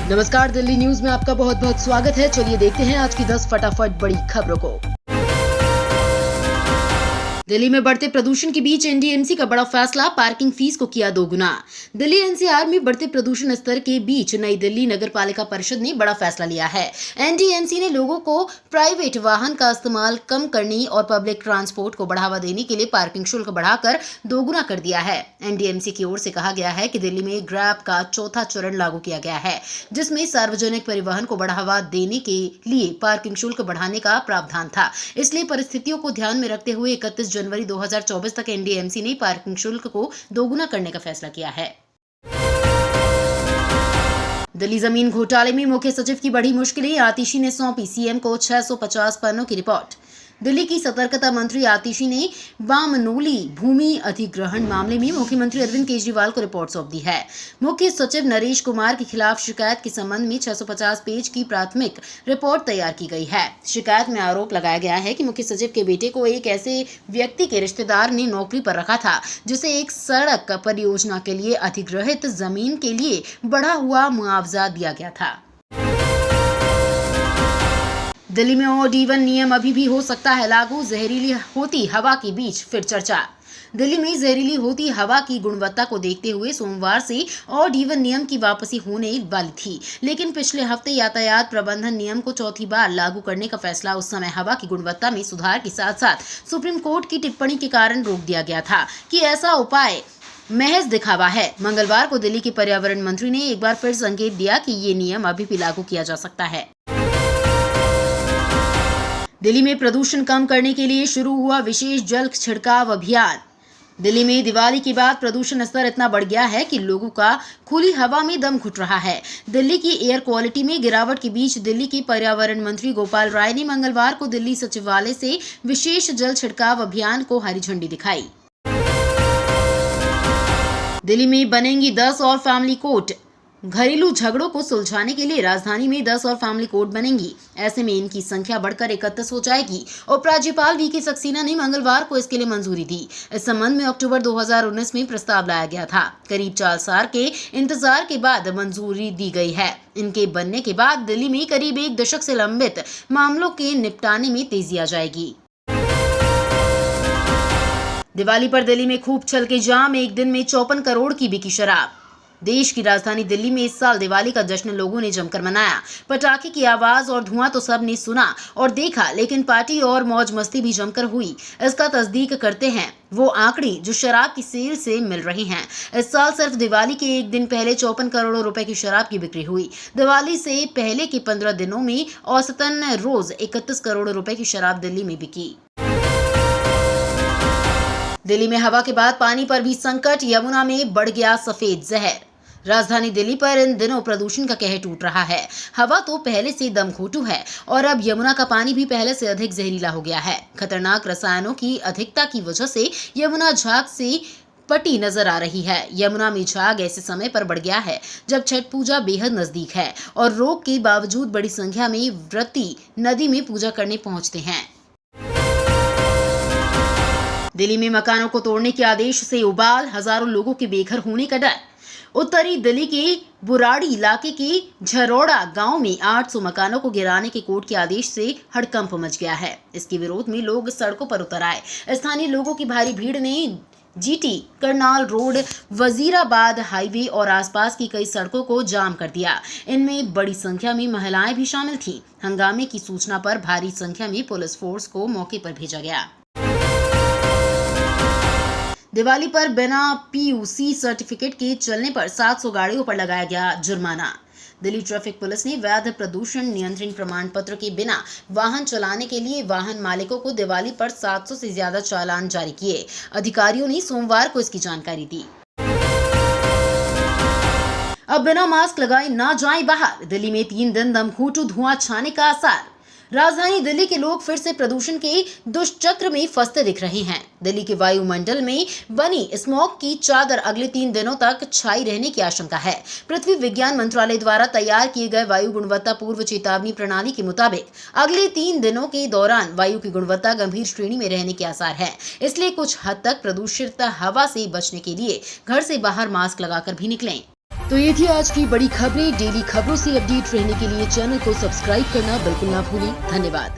नमस्कार, दिल्ली न्यूज में आपका बहुत बहुत स्वागत है। चलिए देखते हैं आज की 10 फटाफट बड़ी खबरों को। दिल्ली में बढ़ते प्रदूषण के बीच एनडीएमसी का बड़ा फैसला, पार्किंग फीस को किया दोगुना। दिल्ली एनसीआर में बढ़ते प्रदूषण स्तर के बीच नई दिल्ली नगर पालिका परिषद ने बड़ा फैसला लिया है। एनडीएमसी ने लोगों को प्राइवेट वाहन का इस्तेमाल कम करने और पब्लिक ट्रांसपोर्ट को बढ़ावा देने के लिए पार्किंग शुल्क बढ़ाकर दोगुना कर दिया है। एनडीएमसी की ओर से कहा गया है कि दिल्ली में ग्रैब का चौथा चरण लागू किया गया है, जिसमें सार्वजनिक परिवहन को बढ़ावा देने के लिए पार्किंग शुल्क बढ़ाने का प्रावधान था। इसलिए परिस्थितियों को ध्यान में रखते हुए 31 जनवरी 2024 तक एनडीएमसी ने पार्किंग शुल्क को दोगुना करने का फैसला किया है। दिल्ली जमीन घोटाले में मुख्य सचिव की बड़ी मुश्किलें, आतिशी ने सौंपी सीएम को 650 पन्नों की रिपोर्ट। दिल्ली की सतर्कता मंत्री आतिशी ने बामनोली भूमि अधिग्रहण मामले में मुख्यमंत्री अरविंद केजरीवाल को रिपोर्ट सौंप दी है। मुख्य सचिव नरेश कुमार के खिलाफ शिकायत के संबंध में 650 पेज की प्राथमिक रिपोर्ट तैयार की गई है। शिकायत में आरोप लगाया गया है कि मुख्य सचिव के बेटे को एक ऐसे व्यक्ति के रिश्तेदार ने नौकरी पर रखा था जिसे एक सड़क परियोजना के लिए अधिग्रहित जमीन के लिए बढ़ा हुआ मुआवजा दिया गया था। दिल्ली में ऑड इवन नियम अभी भी हो सकता है लागू, जहरीली होती हवा के बीच फिर चर्चा। दिल्ली में जहरीली होती हवा की गुणवत्ता को देखते हुए सोमवार से ऑड इवन नियम की वापसी होने वाली थी, लेकिन पिछले हफ्ते यातायात प्रबंधन नियम को चौथी बार लागू करने का फैसला उस समय हवा की गुणवत्ता में सुधार के साथ साथ सुप्रीम कोर्ट की टिप्पणी के कारण रोक दिया गया था कि ऐसा उपाय महज दिखावा है। मंगलवार को दिल्ली के पर्यावरण मंत्री ने एक बार फिर संकेत दिया कि ये नियम अभी भी लागू किया जा सकता है। दिल्ली में प्रदूषण कम करने के लिए शुरू हुआ विशेष जल छिड़काव अभियान। दिल्ली में दिवाली के बाद प्रदूषण स्तर इतना बढ़ गया है कि लोगों का खुली हवा में दम घुट रहा है। दिल्ली की एयर क्वालिटी में गिरावट के बीच दिल्ली के पर्यावरण मंत्री गोपाल राय ने मंगलवार को दिल्ली सचिवालय से विशेष जल छिड़काव अभियान को हरी झंडी दिखाई। दिल्ली में बनेंगी 10 और फैमिली कोर्ट। घरेलू झगड़ों को सुलझाने के लिए राजधानी में 10 और फैमिली कोर्ट बनेंगी। ऐसे में इनकी संख्या बढ़कर 31 हो जाएगी। उपराज्यपाल वीके सक्सेना ने मंगलवार को इसके लिए मंजूरी दी। इस संबंध में अक्टूबर 2019 में प्रस्ताव लाया गया था। करीब 4 साल के इंतजार के बाद मंजूरी दी गई है। इनके बनने के बाद दिल्ली में करीब 1 दशक से लंबित मामलों के निपटाने में तेजी आ जाएगी। दिवाली पर दिल्ली में खूब छलके जाम, एक दिन में 54 करोड़ की बिकी शराब। देश की राजधानी दिल्ली में इस साल दिवाली का जश्न लोगों ने जमकर मनाया। पटाखे की आवाज और धुआं तो सब ने सुना और देखा, लेकिन पार्टी और मौज मस्ती भी जमकर हुई। इसका तस्दीक करते हैं वो आंकड़े जो शराब की सेल से मिल रहे हैं। इस साल सिर्फ दिवाली के एक दिन पहले 54 करोड़ रुपए की शराब की बिक्री हुई। दिवाली से पहले के 15 दिनों में औसतन रोज 31 करोड़ रुपए की शराब दिल्ली में बिकी। दिल्ली में हवा के बाद पानी पर भी संकट, यमुना में बढ़ गया सफेद जहर। राजधानी दिल्ली पर इन दिनों प्रदूषण का कहर टूट रहा है। हवा तो पहले से दमघोंटू है और अब यमुना का पानी भी पहले से अधिक जहरीला हो गया है। खतरनाक रसायनों की अधिकता की वजह से यमुना झाग से पटी नजर आ रही है। यमुना में झाग ऐसे समय पर बढ़ गया है जब छठ पूजा बेहद नजदीक है और रोग के बावजूद बड़ी संख्या में व्रती नदी में पूजा करने पहुंचते हैं। दिल्ली में मकानों को तोड़ने के आदेश से उबाल, हजारों लोगों के बेघर होने का डर। उत्तरी दिल्ली के बुराड़ी इलाके के झरोड़ा गांव में 800 मकानों को गिराने के कोर्ट के आदेश से हड़कंप मच गया है। इसके विरोध में लोग सड़कों पर उतर आए। स्थानीय लोगों की भारी भीड़ ने GT, Karnal road, Wazirabad highway और आसपास की कई सड़कों को जाम कर दिया। इनमें बड़ी संख्या में महिलाएं भी शामिल थीं। हंगामे की सूचना पर भारी संख्या में पुलिस फोर्स को मौके पर भेजा गया। दिवाली पर बिना पीयूसी सर्टिफिकेट के चलने पर 700 गाड़ियों पर लगाया गया जुर्माना। दिल्ली ट्रैफिक पुलिस ने वैध प्रदूषण नियंत्रण प्रमाण पत्र के बिना वाहन चलाने के लिए वाहन मालिकों को दिवाली पर 700 से ज्यादा चालान जारी किए। अधिकारियों ने सोमवार को इसकी जानकारी दी। अब बिना मास्क लगाए ना जाएं बाहर। दिल्ली में 3 दिन दमघोंटू धुआं छाने का आसार। राजधानी दिल्ली के लोग फिर से प्रदूषण के दुष्चक्र में फंसते दिख रहे हैं। दिल्ली के वायुमंडल में बनी स्मॉग की चादर अगले 3 दिनों तक छाई रहने की आशंका है। पृथ्वी विज्ञान मंत्रालय द्वारा तैयार किए गए वायु गुणवत्ता पूर्व चेतावनी प्रणाली के मुताबिक अगले 3 दिनों के दौरान वायु की गुणवत्ता गंभीर श्रेणी में रहने के आसार है। इसलिए कुछ हद तक प्रदूषित हवा से बचने के लिए घर से बाहर मास्क लगाकर भी निकलें। तो ये थी आज की बड़ी खबरें। डेली खबरों से अपडेट रहने के लिए चैनल को सब्सक्राइब करना बिल्कुल ना भूलें। धन्यवाद।